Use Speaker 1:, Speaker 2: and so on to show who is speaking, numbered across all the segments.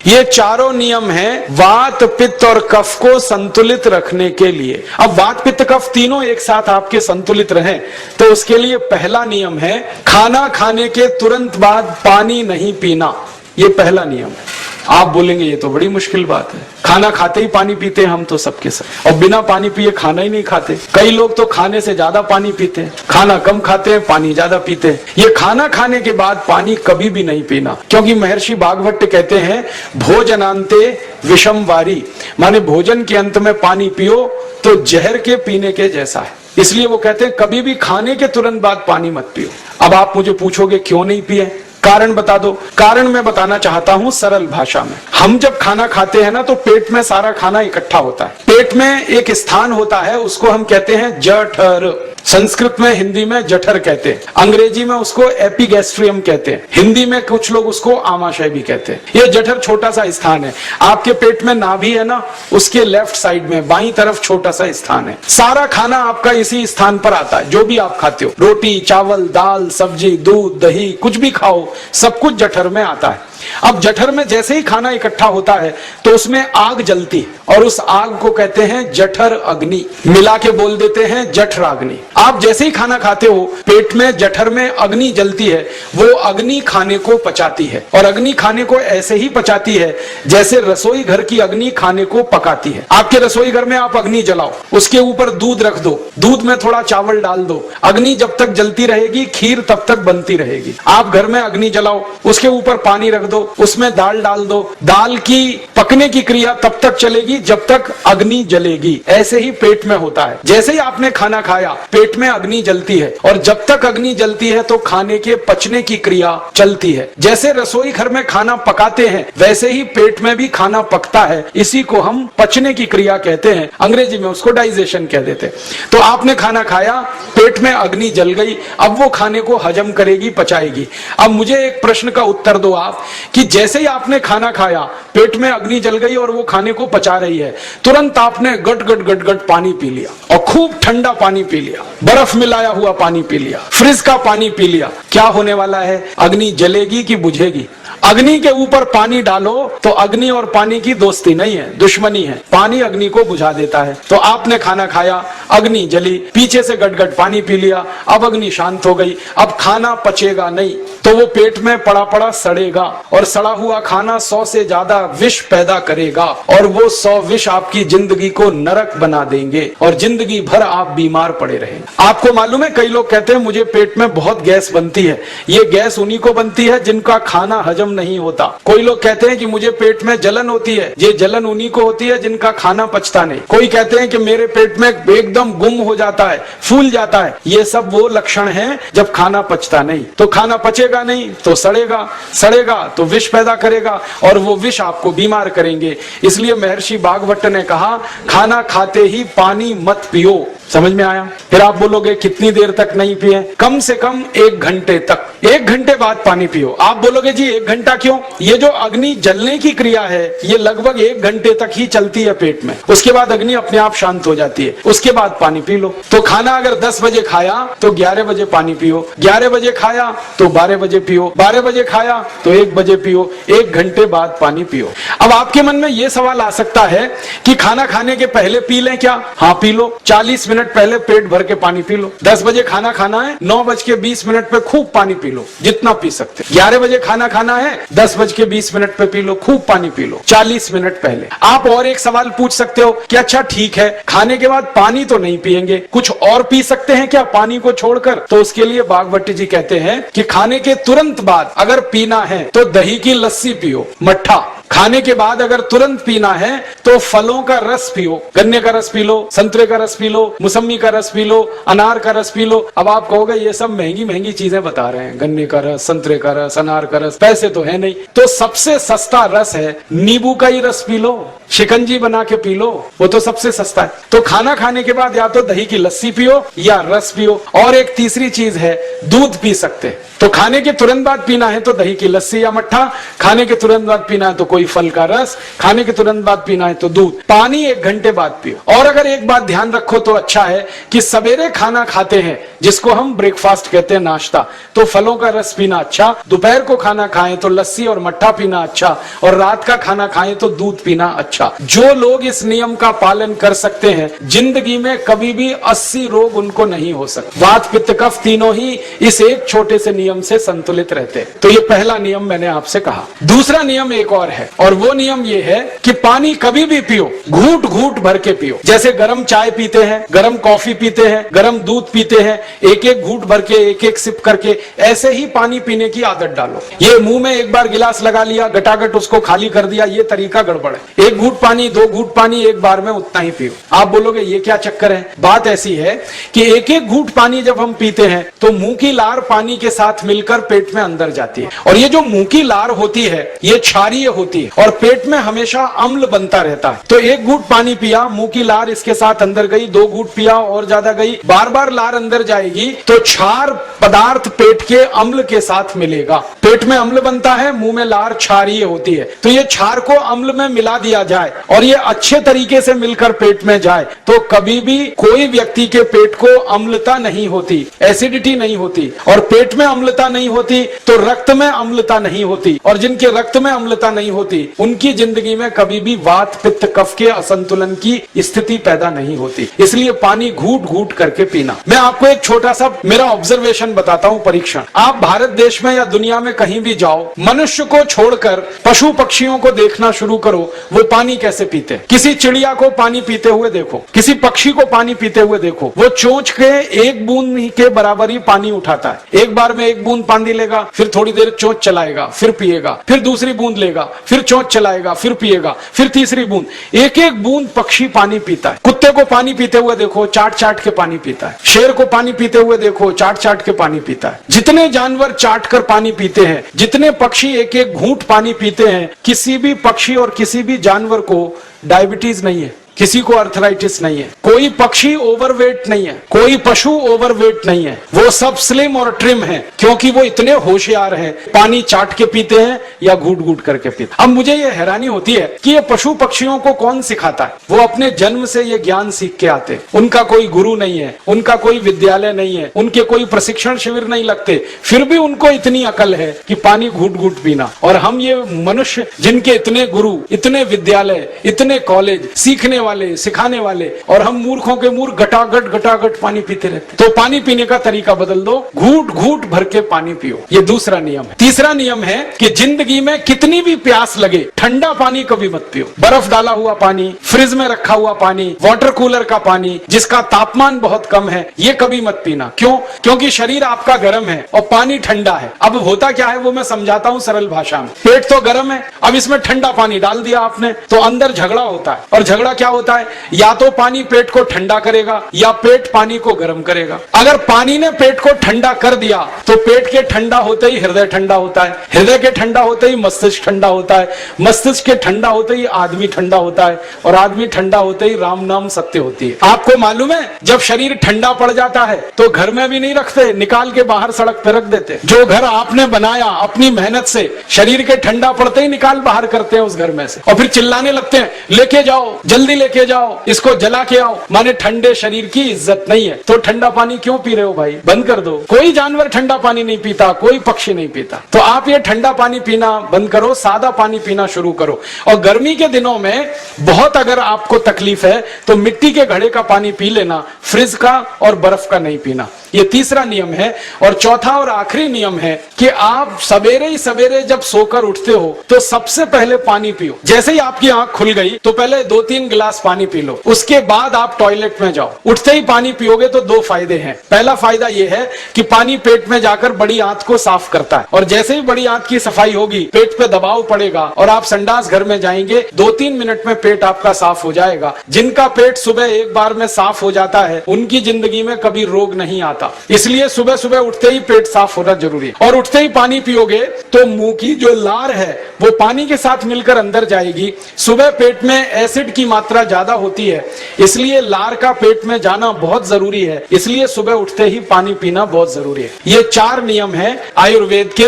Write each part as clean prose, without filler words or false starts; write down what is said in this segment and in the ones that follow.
Speaker 1: ये चारों नियम हैं वात पित्त और कफ को संतुलित रखने के लिए। अब वात पित्त कफ तीनों एक साथ आपके संतुलित रहें तो उसके लिए पहला नियम है खाना खाने के तुरंत बाद पानी नहीं पीना। ये पहला नियम है। आप बोलेंगे ये तो बड़ी मुश्किल बात है, खाना खाते ही पानी पीते हैं हम तो सबके सब, और बिना पानी पिए खाना ही नहीं खाते। कई लोग तो खाने से ज्यादा पानी पीते हैं, खाना कम खाते हैं पानी ज्यादा पीते हैं। ये खाना खाने के बाद पानी कभी भी नहीं पीना, क्योंकि महर्षि भागवत कहते हैं भोजनांते विषम वारी, माने भोजन के अंत में पानी पियो तो जहर के पीने के जैसा है। इसलिए वो कहते हैं कभी भी खाने के तुरंत बाद पानी मत पियो। अब आप मुझे पूछोगे क्यों नहीं पिए, कारण बता दो। कारण मैं बताना चाहता हूं सरल भाषा में। हम जब खाना खाते हैं ना तो पेट में सारा खाना इकट्ठा होता है। पेट में एक स्थान होता है, उसको हम कहते हैं जठर। संस्कृत में, हिंदी में जठर कहते हैं, अंग्रेजी में उसको एपिगैस्ट्रियम कहते हैं, हिंदी में कुछ लोग उसको आमाशय भी कहते हैं। ये जठर छोटा सा स्थान है। आपके पेट में नाभि है ना, उसके लेफ्ट साइड में बाईं तरफ छोटा सा स्थान है। सारा खाना आपका इसी स्थान पर आता है। जो भी आप खाते हो, रोटी चावल दाल सब्जी दूध दही कुछ भी खाओ, सब कुछ जठर में आता है। अब जठर में जैसे ही खाना इकट्ठा होता है तो उसमें आग जलती है और उस आग को कहते हैं जठर अग्नि, मिला के बोल देते हैं जठराग्नि। आप जैसे ही खाना खाते हो पेट में जठर में अग्नि जलती है, वो अग्नि खाने को पचाती है, और अग्नि खाने को ऐसे ही पचाती है जैसे रसोई घर की अग्नि खाने को पकाती है। आपके रसोई घर में आप अग्नि जलाओ, उसके ऊपर दूध रख दो, दूध में थोड़ा चावल डाल दो, अग्नि जब तक जलती रहेगी खीर तब तक बनती रहेगी। आप घर में अग्नि जलाओ, उसके ऊपर पानी रख दो, उसमें दाल डाल दो, दाल की पकने की क्रिया तब तक चलेगी जब तक अग्नि जलेगी। ऐसे ही पेट में होता है। जैसे ही आपने खाना खाया पेट में अग्नि जलती है, और जब तक अग्नि जलती है तो खाने के पचने की क्रिया चलती है। जैसे रसोई घर में खाना पकाते हैं वैसे ही पेट में भी खाना पकता है। इसी को हम पचने की क्रिया कहते हैं, अंग्रेजी में उसको डाइजेशन कह देते हैं। तो आपने खाना खाया, पेट में अग्नि जल गई, अब वो खाने को हजम करेगी, पचाएगी। अब मुझे एक प्रश्न का उत्तर दो आप कि जैसे ही आपने खाना खाया पेट में अग्नि जल गई और वो खाने को पचा रही है, तुरंत आपने गट गट गट गट पानी पी लिया, और खूब ठंडा पानी पी लिया, बर्फ मिलाया हुआ पानी पी लिया, फ्रिज का पानी पी लिया। क्या होने वाला है? अग्नि जलेगी कि बुझेगी? अग्नि के ऊपर पानी डालो तो अग्नि और पानी की दोस्ती नहीं है, दुश्मनी है। पानी अग्नि को बुझा देता है। तो आपने खाना खाया, अग्नि जली, पीछे से गट-गट पानी पी लिया, अब अग्नि शांत हो गई, अब खाना पचेगा नहीं तो वो पेट में पड़ा पड़ा सड़ेगा, और सड़ा हुआ खाना 100 से ज्यादा विष पैदा करेगा, और वो 100 विष आपकी जिंदगी को नरक बना देंगे और जिंदगी भर आप बीमार पड़े रहेंगे। आपको मालूम है कई लोग कहते हैं मुझे पेट में बहुत गैस बनती है। ये गैस उन्हीं को बनती है जिनका खाना हजम नहीं होता। कोई लोग कहते हैं कि मुझे पेट में जलन होती है, ये जलन उन्हीं को होती है जिनका खाना पचता नहीं। कोई कहते हैं कि मेरे पेट में एकदम गुम हो जाता है, फूल जाता है। ये सब वो लक्षण हैं जब खाना पचता नहीं। तो खाना पचेगा नहीं तो सड़ेगा, सड़ेगा तो विष पैदा करेगा, और वो विष आपको बीमार करेंगे। इसलिए महर्षि भागवत ने कहा खाना खाते ही पानी मत पियो। समझ में आया? फिर आप बोलोगे कितनी देर तक नहीं पिए? कम से कम 1 घंटे तक। 1 घंटे बाद पानी पियो। आप बोलोगे जी 1 घंटा क्यों? ये जो अग्नि जलने की क्रिया है ये लगभग 1 घंटे तक ही चलती है पेट में, उसके बाद अग्नि अपने आप शांत हो जाती है, उसके बाद पानी पी लो। तो खाना अगर 10 बजे खाया तो 11 बजे पानी पियो, 11 बजे खाया तो 12 बजे पियो, 12 बजे खाया तो 1 बजे पियो, 1 घंटे बाद पानी पियो। अब आपके मन में ये सवाल आ सकता है कि खाना खाने के पहले पी लें क्या? हाँ पी लो, 40 मिनट पहले पेट भर के पानी पी लो। 10 बजे खाना खाना है, 9:20 पे खूब पानी पी लो, जितना पी सकते। 11 बजे खाना खाना है, 10:20 पे पी लो, खूब पानी पी लो 40 मिनट पहले। आप और एक सवाल पूछ सकते हो कि अच्छा ठीक है, खाने के बाद पानी तो नहीं पिएंगे, कुछ और पी सकते हैं क्या पानी को छोड़कर? तो उसके लिए भागवत जी कहते हैं कि खाने के तुरंत बाद अगर पीना है तो दही की लस्सी पियो, मट्ठा। खाने के बाद अगर तुरंत पीना है तो फलों का रस पियो, गन्ने का रस पी लो, संतरे का रस पी लो, मौसमी का रस पी लो, अनार का रस पी लो। अब आप कहोगे ये सब महंगी महंगी चीजें बता रहे हैं, गन्ने का रस, संतरे का रस, अनार का रस, पैसे तो है नहीं। तो सबसे सस्ता रस है नींबू का ही रस पी लो, शिकंजी बना के पी लो, वो तो सबसे सस्ता है। तो खाना खाने के बाद या तो दही की लस्सी पियो या रस पियो। और एक तीसरी चीज है, दूध पी सकते हैं। तो खाने के तुरंत बाद पीना है तो दही की लस्सी या मट्ठा, खाने के तुरंत बाद पीना है तो कोई फल का रस, खाने के तुरंत बाद पीना है तो दूध, पानी 1 घंटे बाद पियो। और अगर एक बात ध्यान रखो तो अच्छा है कि सवेरे खाना खाते हैं जिसको हम ब्रेकफास्ट कहते हैं, नाश्ता, तो फलों का रस पीना अच्छा, दोपहर को खाना खाएं तो लस्सी और मट्ठा पीना अच्छा, और रात का खाना खाएं तो दूध पीना अच्छा। जो लोग इस नियम का पालन कर सकते हैं जिंदगी में कभी भी 80 रोग उनको नहीं हो सकते। वात पित्त कफ तीनों ही इस एक छोटे से नियम से संतुलित रहते हैं। तो ये पहला नियम मैंने आपसे कहा। दूसरा नियम एक और है, और वो नियम ये है कि पानी कभी भी पियो, घूट घूट भर के पियो। जैसे गर्म चाय पीते हैं, गर्म कॉफी पीते हैं, गर्म दूध पीते हैं, एक एक घूट भर के, एक एक सिप करके, ऐसे ही पानी पीने की आदत डालो। ये मुंह में एक बार गिलास लगा लिया, गटागट उसको खाली कर दिया, ये तरीका गड़बड़ है। 1 घूट पानी, 2 घूट पानी एक बार में उतना ही पियो। आप बोलोगे ये क्या चक्कर है? बात ऐसी है कि एक एक घूट पानी जब हम पीते हैं तो मुंह की लार पानी के साथ मिलकर पेट में अंदर जाती है, और ये जो मुंह की लार होती है ये क्षारीय होती है और पेट में हमेशा अम्ल बनता रहता है। तो 1 घूट पानी पिया, मुंह की लार इसके साथ अंदर गई, 2 घूट पिया और ज्यादा गई, बार बार लार अंदर जाएगी तो क्षार पदार्थ पेट के अम्ल के साथ मिलेगा। पेट में अम्ल बनता है, मुंह में लार क्षारीय होती है, तो ये क्षार को अम्ल में मिला दिया जाए और ये अच्छे तरीके से मिलकर पेट में जाए तो कभी भी कोई व्यक्ति के पेट को अम्लता नहीं होती, एसिडिटी नहीं होती, और पेट में अम्लता नहीं होती तो रक्त में अम्लता नहीं होती, और जिनके रक्त में अम्लता नहीं होती उनकी जिंदगी में कभी भी वात पित्त कफ के असंतुलन की स्थिति पैदा नहीं होती। इसलिए पानी घूट घूट करके पीना। मैं आपको एक छोटा सा मेरा ऑब्जर्वेशन बताता हूं, परीक्षण। आप भारत देश में या दुनिया में कहीं भी जाओ, मनुष्य को छोड़कर पशु पक्षियों को देखना शुरू करो, वो पानी कैसे पीते हैं। किसी चिड़िया को पानी पीते हुए देखो, किसी पक्षी को पानी पीते हुए देखो, वो चोंच के 1 बूंद के बराबर ही पानी उठाता है। एक बार में 1 बूंद पानी लेगा, फिर थोड़ी देर चोंच चलाएगा, फिर पिएगा, फिर दूसरी बूंद लेगा, फिर चोंच चलाएगा, फिर पिएगा, फिर तीसरी बूंद। एक एक बूंद पक्षी पानी पीता है। कुत्ते को पानी पीते हुए देखो, चाट चाट के पानी पीता है। शेर को पानी पीते हुए देखो, चाट चाट के पानी पीता है। जितने जानवर चाट कर पानी पीते हैं, जितने पक्षी एक एक घूंट पानी पीते हैं, किसी भी पक्षी और किसी भी जानवर को डायबिटीज नहीं है, किसी को अर्थराइटिस नहीं है, कोई पक्षी ओवरवेट नहीं है, कोई पशु ओवरवेट नहीं है, वो सब स्लिम और ट्रिम है, क्योंकि वो इतने होशियार हैं, पानी चाट के पीते हैं या घूट घूट करके पीते हैं। अब मुझे ये हैरानी होती है कि ये पशु पक्षियों को कौन सिखाता है? वो अपने जन्म से ये ज्ञान सीख के आते हैं। उनका कोई गुरु नहीं है, उनका कोई विद्यालय नहीं है, उनके कोई प्रशिक्षण शिविर नहीं लगते, फिर भी उनको इतनी अकल है कि पानी घूट घूट पीना। और हम ये मनुष्य जिनके इतने गुरु, इतने विद्यालय, इतने कॉलेज, सीखने वाले, सिखाने वाले, और हम मूर्खों के मूर्ख गटागट पानी पीते रहते। तो पानी पीने का तरीका बदल दो, घूट घूट भर के पानी पियो। ये दूसरा नियम है। तीसरा नियम है कि जिंदगी में कितनी भी प्यास लगे, ठंडा पानी कभी मत पियो। बर्फ डाला हुआ पानी, फ्रिज में रखा हुआ पानी, वाटर कूलर का पानी जिसका तापमान बहुत कम है, ये कभी मत पीना। क्यों? क्योंकि शरीर आपका गर्म है और पानी ठंडा है। अब होता क्या है वो मैं समझाता हूं सरल भाषा में। पेट तो गर्म है, अब इसमें ठंडा पानी डाल दिया आपने तो अंदर झगड़ा होता है। और झगड़ा क्या होता है? या तो पानी पेट को ठंडा करेगा या पेट पानी को गर्म करेगा। अगर पानी ने पेट को ठंडा कर दिया तो पेट के ठंडा होते ही हृदय ठंडा होता है, हृदय के ठंडा होते ही मस्तिष्क ठंडा होता है, मस्तिष्क के ठंडा होते ही आदमी ठंडा होता है, और आदमी ठंडा होते ही राम नाम सत्य होती है। आपको मालूम है जब शरीर ठंडा पड़ जाता है तो घर में भी नहीं रखते, निकाल के बाहर सड़क पे रख देते। जो घर आपने बनाया अपनी मेहनत से, शरीर के ठंडा पड़ते ही निकाल बाहर करते हैं उस घर में से, और फिर चिल्लाने लगते हैं लेके जाओ, जल्दी लेके जाओ, इसको जला के आओ। माने ठंडे शरीर की इज्जत नहीं है। तो ठंडा पानी क्यों पी रहे हो भाई? बंद कर दो। कोई जानवर ठंडा पानी नहीं पीता, कोई पक्षी नहीं पीता, तो आप ये ठंडा पानी पीना बंद करो, सादा पानी पीना शुरू करो। और गर्मी के दिनों में बहुत अगर आपको तकलीफ है तो मिट्टी के घड़े का पानी पी लेना, फ्रिज का और बर्फ का नहीं पीना। ये तीसरा नियम है। और चौथा और आखिरी नियम है कि आप सवेरे ही सवेरे जब सोकर उठते हो तो सबसे पहले पानी पियो। जैसे ही आपकी आंख खुल गई तो पहले 2-3 गिलास पानी पी लो, उसके बाद आप टॉयलेट में जाओ। उठते ही पानी पियोगे तो 2 फायदे हैं। पहला फायदा यह है कि पानी पेट में जाकर बड़ी आंत को साफ करता है, और जैसे ही बड़ी आंत की सफाई होगी पेट पे दबाव पड़ेगा और आप संडास घर में जाएंगे, 2-3 मिनट में पेट आपका साफ हो जाएगा। जिनका पेट सुबह एक बार में साफ हो जाता है उनकी जिंदगी में कभी रोग नहीं आता। इसलिए सुबह सुबह उठते ही पेट साफ होना जरूरी है। और उठते ही पानी पियोगे तो मुंह की जो लार है वो पानी के साथ मिलकर अंदर जाएगी। सुबह पेट में एसिड की मात्रा ज्यादा होती है, इसलिए लार का पेट में जाना बहुत जरूरी है। इसलिए सुबह उठते ही पानी पीना बहुत जरूरी है। ये 4 नियम है आयुर्वेद के।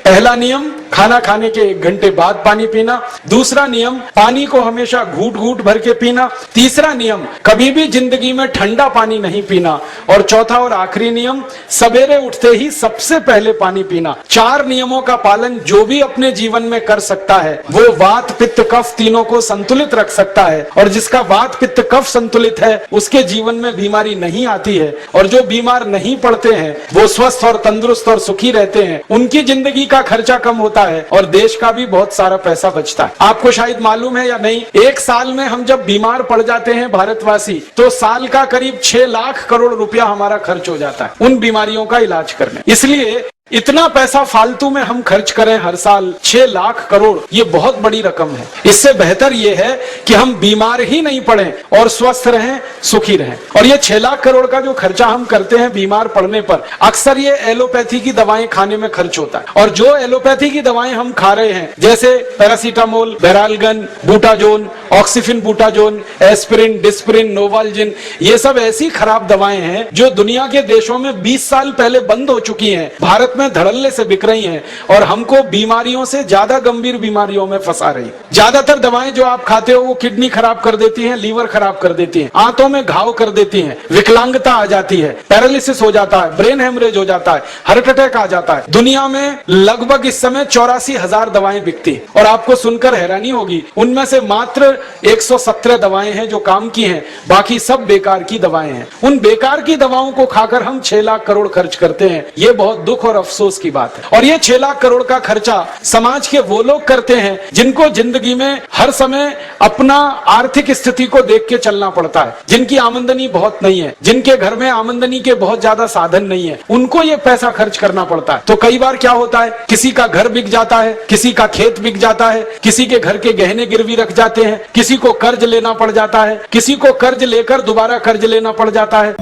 Speaker 1: पहला नियम खाना खाने के 1 घंटे बाद पानी पीना। दूसरा नियम, पानी को हमेशा घूट घूट भर के पीना। तीसरा नियम, कभी भी जिंदगी में ठंडा पानी नहीं पीना। और चौथा और आखिरी नियम, सवेरे उठते ही सबसे पहले पानी पीना। 4 नियमों का पालन जो भी अपने जीवन में कर सकता है वो वात पित्त कफ तीनों को संतुलित रख सकता है। और जिसका वात पित्त कफ संतुलित है उसके जीवन में बीमारी नहीं आती है। और जो बीमार नहीं पड़ते हैं वो स्वस्थ और तंदुरुस्त और सुखी रहते हैं। उनकी जिंदगी का खर्चा कम होता है और देश का भी बहुत सारा पैसा बचता है। आपको शायद मालूम है या नहीं, 1 साल में हम जब बीमार पड़ जाते हैं भारतवासी तो साल का करीब 6 लाख करोड़ रुपया हमारा खर्च हो जाता है उन बीमारियों का इलाज करने। इसलिए इतना पैसा फालतू में हम खर्च करें हर साल 6 लाख करोड़, ये बहुत बड़ी रकम है। इससे बेहतर ये है कि हम बीमार ही नहीं पड़ें और स्वस्थ रहें, सुखी रहें। और ये 6 लाख करोड़ का जो खर्चा हम करते हैं बीमार पड़ने पर, अक्सर ये एलोपैथी की दवाएं खाने में खर्च होता है। और जो एलोपैथी की दवाएं हम खा रहे हैं जैसे paracetamol, Baralgan, Butazone, oxyphenbutazone, aspirin, Disprin, Novalgin, ये सब ऐसी खराब दवाएं हैं जो दुनिया के देशों में 20 साल पहले बंद हो चुकी हैं, भारत में धड़ल्ले से बिक रही हैं और हमको बीमारियों से ज्यादा गंभीर बीमारियों में फंसा रही है। ज्यादातर दवाएं जो आप खाते हो वो किडनी खराब कर देती हैं, लीवर खराब कर देती हैं, आंतों में घाव कर देती हैं, विकलांगता आ जाती है, पैरालिसिस हो जाता है, ब्रेन हेमरेज हो जाता है, हार्ट अटैक आ जाता है। दुनिया में लगभग इस समय 84,000 दवाएं बिकती हैं और आपको सुनकर हैरानी होगी उनमें से मात्र 117 दवाएं हैं जो काम की हैं, बाकी सब बेकार की दवाएं हैं। उन बेकार की दवाओं को खाकर हम 6 लाख करोड़ खर्च करते हैं। ये बहुत दुख और अफसोस की बात है। और ये 6 लाख करोड़ का खर्चा समाज के वो लोग करते हैं जिनको जिंदगी में हर समय अपना आर्थिक स्थिति को देख के चलना पड़ता है, जिनकी आमदनी बहुत नहीं है, जिनके घर में आमदनी के बहुत ज्यादा साधन नहीं है, उनको ये पैसा खर्च करना पड़ता है। तो कई बार क्या होता है, किसी का घर बिक जाता है, किसी का खेत बिक जाता है, किसी के घर के गहने गिरवी रख जाते हैं, किसी को कर्ज लेना पड़ जाता है, किसी को कर्ज लेकर दोबारा कर्ज लेना पड़ जाता है।